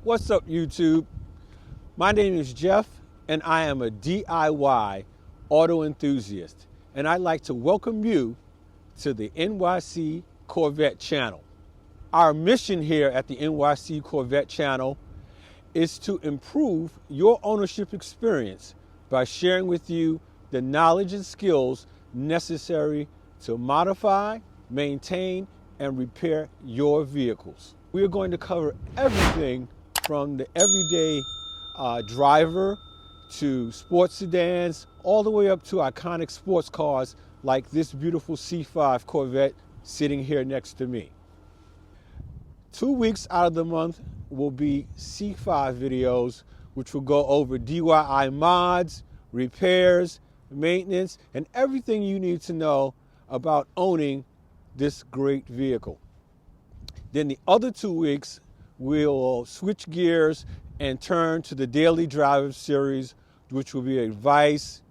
What's up, YouTube? My name is Jeff, and I am a DIY auto enthusiast, and I'd like to welcome you to the NYC Corvette channel. Our mission here at the NYC Corvette channel is to improve your ownership experience by sharing with you the knowledge and skills necessary to modify, maintain, and repair your vehicles. We are going to cover everything from the everyday driver to sports sedans, all the way up to iconic sports cars like this beautiful C5 Corvette sitting here next to me. 2 weeks out of the month will be C5 videos, which will go over DIY mods, repairs, maintenance, and everything you need to know about owning this great vehicle. Then the other 2 weeks, we'll switch gears and turn to the Daily Driver series, which will be advice,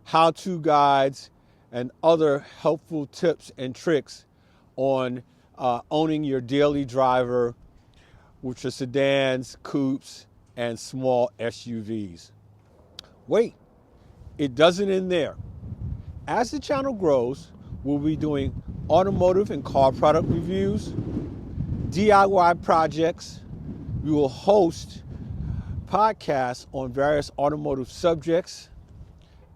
how-to guides, and other helpful tips and tricks on owning your daily driver, which are sedans, coupes, and small SUVs. Wait, it doesn't end there. As the channel grows, we'll be doing automotive and car product reviews, DIY projects. We will host podcasts on various automotive subjects,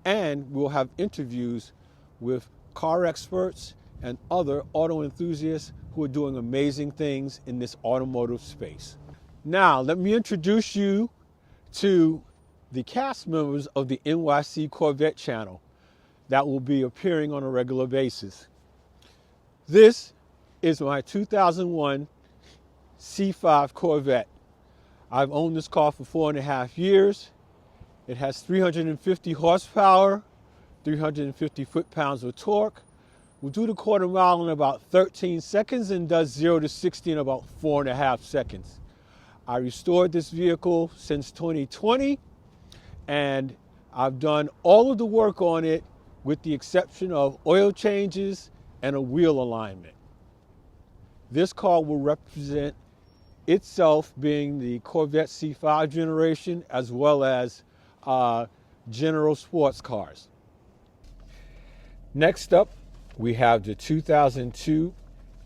and we'll have interviews with car experts and other auto enthusiasts who are doing amazing things in this automotive space. Now, let me introduce you to the cast members of the NYC Corvette channel that will be appearing on a regular basis. This is my 2001 C5 Corvette. I've owned this car for 4.5 years. It has 350 horsepower, 350 foot-pounds of torque. We'll do the quarter mile in about 13 seconds and does 0 to 60 in about 4.5 seconds. I restored this vehicle since 2020, and I've done all of the work on it with the exception of oil changes and a wheel alignment. This car will represent itself being the Corvette C5 generation, as well as general sports cars. Next up, we have the 2002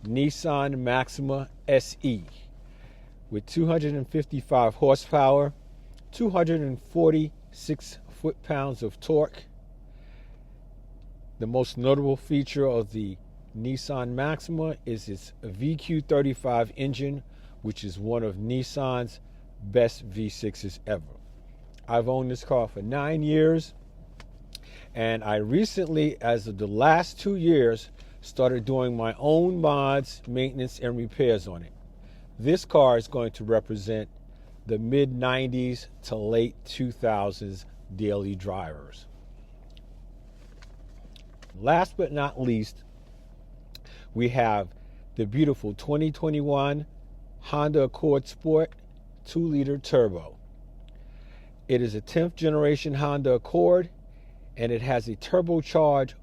Nissan Maxima SE with 255 horsepower, 246 foot-pounds of torque. The most notable feature of the Nissan Maxima is its VQ35 engine, which is one of Nissan's best V6s ever. I've owned this car for 9 years, and I recently, as of the last 2 years, started doing my own mods, maintenance, and repairs on it. This car is going to represent the mid-90s to late 2000s daily drivers. Last but not least, we have the beautiful 2021 Honda Accord Sport 2-liter turbo. It is a 10th generation Honda Accord, and it has a turbocharged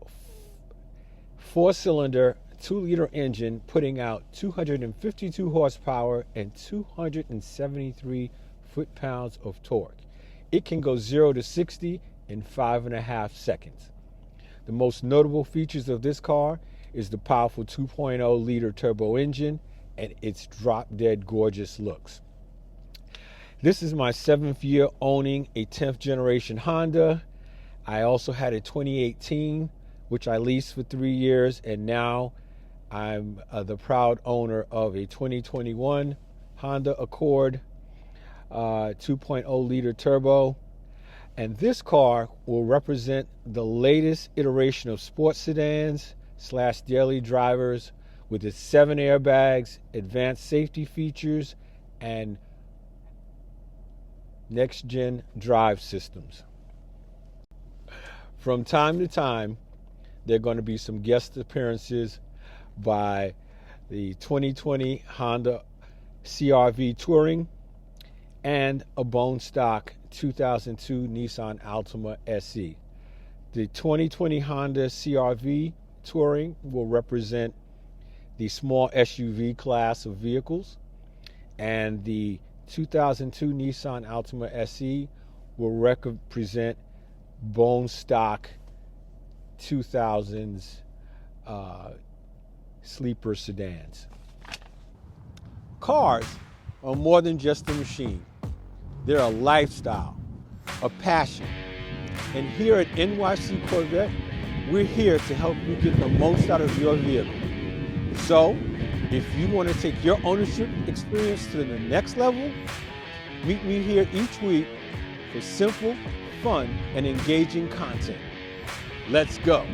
4-cylinder 2-liter engine putting out 252 horsepower and 273 foot-pounds of torque. It can go 0 to 60 in 5.5 seconds. The most notable features of this car is the powerful 2.0-liter turbo engine and its drop-dead gorgeous looks. This is my 7th year owning a 10th generation Honda. I also had a 2018, which I leased for 3 years, and now I'm the proud owner of a 2021 Honda Accord 2.0-liter turbo. And this car will represent the latest iteration of sports sedans / daily drivers with its 7 airbags, advanced safety features, and next-gen drive systems. From time to time, there are going to be some guest appearances by the 2020 Honda CR-V Touring and a bone stock 2002 Nissan Altima SE. The 2020 Honda CR-V Touring will represent the small SUV class of vehicles, and the 2002 Nissan Maxima SE will represent bone stock 2000s sleeper sedans. Cars are more than just a machine. They're a lifestyle, a passion. And here at NYC Corvette, we're here to help you get the most out of your vehicle. So, if you want to take your ownership experience to the next level, meet me here each week for simple, fun, and engaging content. Let's go.